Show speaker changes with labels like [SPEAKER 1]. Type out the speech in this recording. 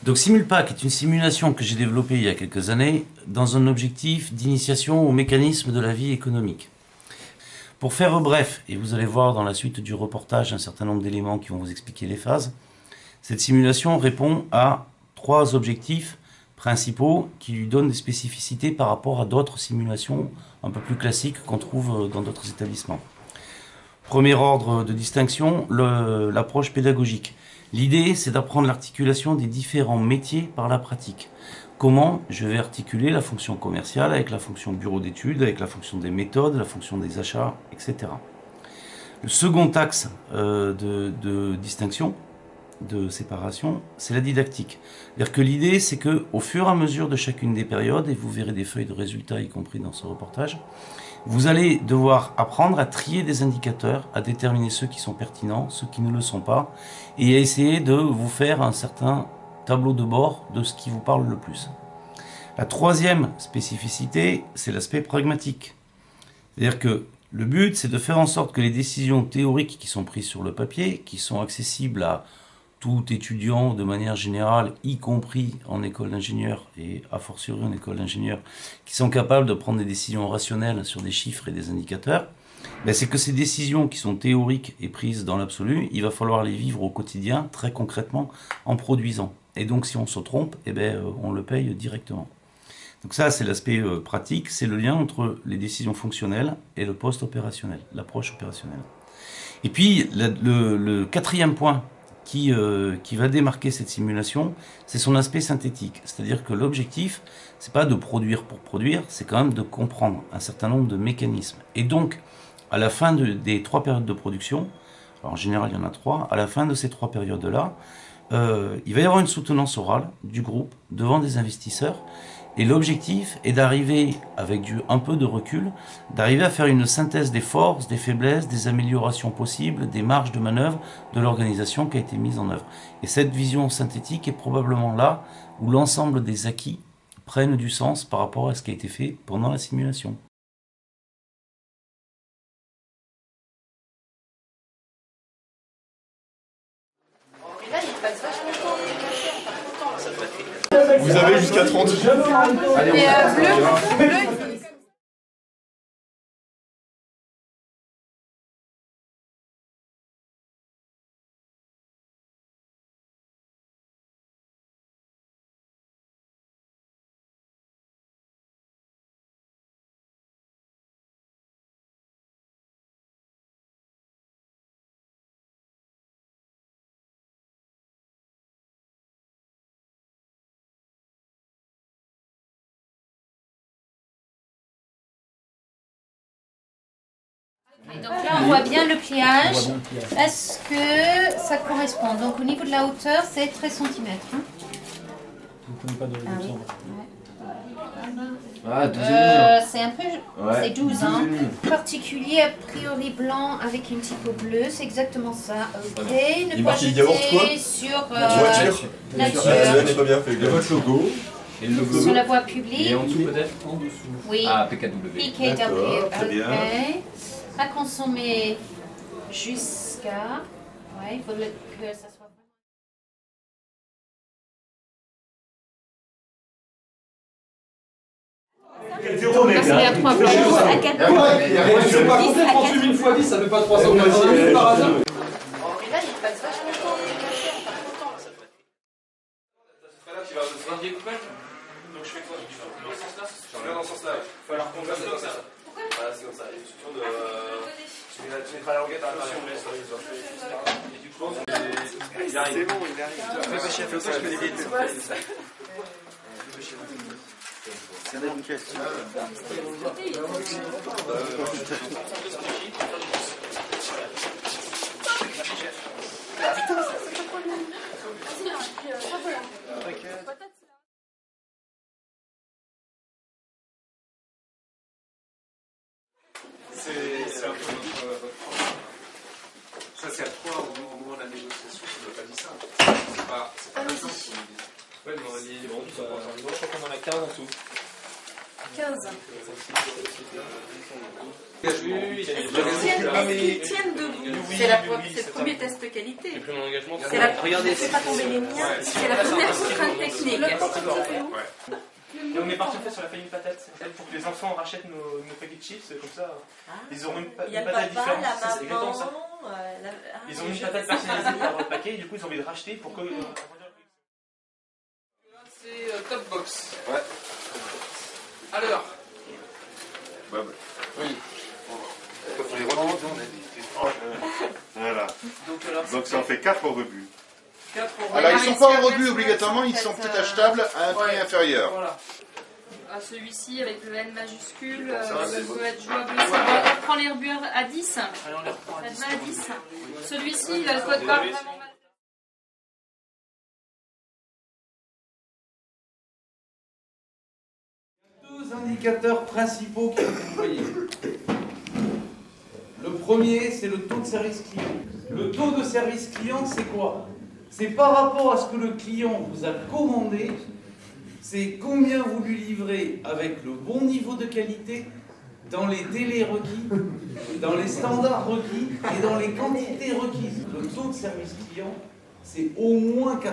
[SPEAKER 1] Donc Simulpac est une simulation que j'ai développée il y a quelques années dans un objectif d'initiation au mécanisme de la vie économique. Pour faire bref, et vous allez voir dans la suite du reportage un certain nombre d'éléments qui vont vous expliquer les phases, cette simulation répond à 3 objectifs principaux qui lui donnent des spécificités par rapport à d'autres simulations un peu plus classiques qu'on trouve dans d'autres établissements. Premier ordre de distinction, l'approche pédagogique. L'idée, c'est d'apprendre l'articulation des différents métiers par la pratique. Comment je vais articuler la fonction commerciale avec la fonction bureau d'études, avec la fonction des méthodes, la fonction des achats, etc. Le second axe de distinction, de séparation, c'est la didactique. C'est-à-dire que l'idée, c'est qu'au fur et à mesure de chacune des périodes, et vous verrez des feuilles de résultats, y compris dans ce reportage, vous allez devoir apprendre à trier des indicateurs, à déterminer ceux qui sont pertinents, ceux qui ne le sont pas, et à essayer de vous faire un certain tableau de bord de ce qui vous parle le plus. La troisième spécificité, c'est l'aspect pragmatique. C'est-à-dire que le but, c'est de faire en sorte que les décisions théoriques qui sont prises sur le papier, qui sont accessibles à tout étudiant de manière générale, y compris en école d'ingénieur et a fortiori en école d'ingénieur, qui sont capables de prendre des décisions rationnelles sur des chiffres et des indicateurs, c'est que ces décisions qui sont théoriques et prises dans l'absolu, il va falloir les vivre au quotidien, très concrètement, en produisant. Et donc si on se trompe, on le paye directement. Donc ça, c'est l'aspect pratique, c'est le lien entre les décisions fonctionnelles et le post-opérationnel, l'approche opérationnelle. Et puis, le quatrième point qui va démarquer cette simulation, c'est son aspect synthétique. C'est-à-dire que l'objectif, c'est pas de produire pour produire, c'est quand même de comprendre un certain nombre de mécanismes. Et donc, à la fin des 3 périodes de production, alors en général il y en a 3, à la fin de ces 3 périodes-là, il va y avoir une soutenance orale du groupe devant des investisseurs. Et l'objectif est d'arriver, avec un peu de recul, d'arriver à faire une synthèse des forces, des faiblesses, des améliorations possibles, des marges de manœuvre de l'organisation qui a été mise en œuvre. Et cette vision synthétique est probablement là où l'ensemble des acquis prennent du sens par rapport à ce qui a été fait pendant la simulation.
[SPEAKER 2] Vous avez jusqu'à 30.
[SPEAKER 3] Mais bleu. Et donc là, on voit bien le pliage. Est-ce que ça correspond? Donc au niveau de la hauteur, c'est 13 cm. Hein?
[SPEAKER 4] Vous ne pouvez pas donner
[SPEAKER 3] Ah, oui.
[SPEAKER 4] Ah, 12
[SPEAKER 3] c'est un peu... c'est 12 ans. Particulier, a priori blanc avec une typo bleue, c'est exactement ça. Ok, ne pas jeter sur
[SPEAKER 2] voiture.
[SPEAKER 3] nature.
[SPEAKER 2] n'est pas bien fait.
[SPEAKER 4] Votre logo. Et le logo.
[SPEAKER 3] Sur la voie publique.
[SPEAKER 4] Et en dessous peut-être? En dessous.
[SPEAKER 3] Oui.
[SPEAKER 4] Ah, PKW.
[SPEAKER 3] PKW,
[SPEAKER 2] très bien.
[SPEAKER 3] ok. À consommer jusqu'à... Ouais, il faut que ça soit... À 3 blancs, à 4 blancs.
[SPEAKER 4] Je sais pas compter 38 000 fois 10, ça fait pas 380 000 par hasard.
[SPEAKER 2] Donc je fais quoi? Dans ce sens-là? Je vais dans ce sens-là. Il faut alors qu'on fasse comme ça. Voilà, c'est comme ça. Il y a une structure de. Tu mettras la languette à l'intérieur. Et du coup, il arrive. C'est bon, il arrive. Fais pas chier, fais autant que je connais bien. C'est une question. C'est un peu votre ça c'est à toi au moment de la négociation, tu ne dois pas dire ça. C'est pas maintenant. Ouais, mais on a dit bon, je crois qu'on en a 15 en dessous.
[SPEAKER 3] 15.
[SPEAKER 5] Est-ce qu'ils tiennent debout? C'est le premier test qualité.
[SPEAKER 2] Regardez,
[SPEAKER 5] c'est pas tomber les miens. C'est la première contrainte technique.
[SPEAKER 2] Et on est parti en fait sur la famille patate, pour que les enfants rachètent nos paquets de chips, comme ça ils auront une patate différente. C'est exactement ça. Ils ont une patate personnalisée pour leur paquet et du coup ils ont envie de racheter pour que.
[SPEAKER 4] C'est Top Box.
[SPEAKER 6] Ouais.
[SPEAKER 4] Alors.
[SPEAKER 6] Oui. Faut les reprendre. Voilà. Donc ça en fait 4 au rebut. Alors ils ne sont pas au rebut obligatoirement, ils sont peut-être achetables à un prix inférieur.
[SPEAKER 4] Voilà.
[SPEAKER 7] Celui-ci avec le N majuscule peut être jouable aussi. On prend les rebuts à 10. Ça te va à 10. Celui-ci, il a le code barre vraiment.
[SPEAKER 8] Deux indicateurs principaux que vous voyez. Le premier, c'est le taux de service client. Le taux de service client, c'est quoi? C'est par rapport à ce que le client vous a commandé, c'est combien vous lui livrez avec le bon niveau de qualité, dans les délais requis, dans les standards requis et dans les quantités requises. Le taux de service client, c'est au moins 95%.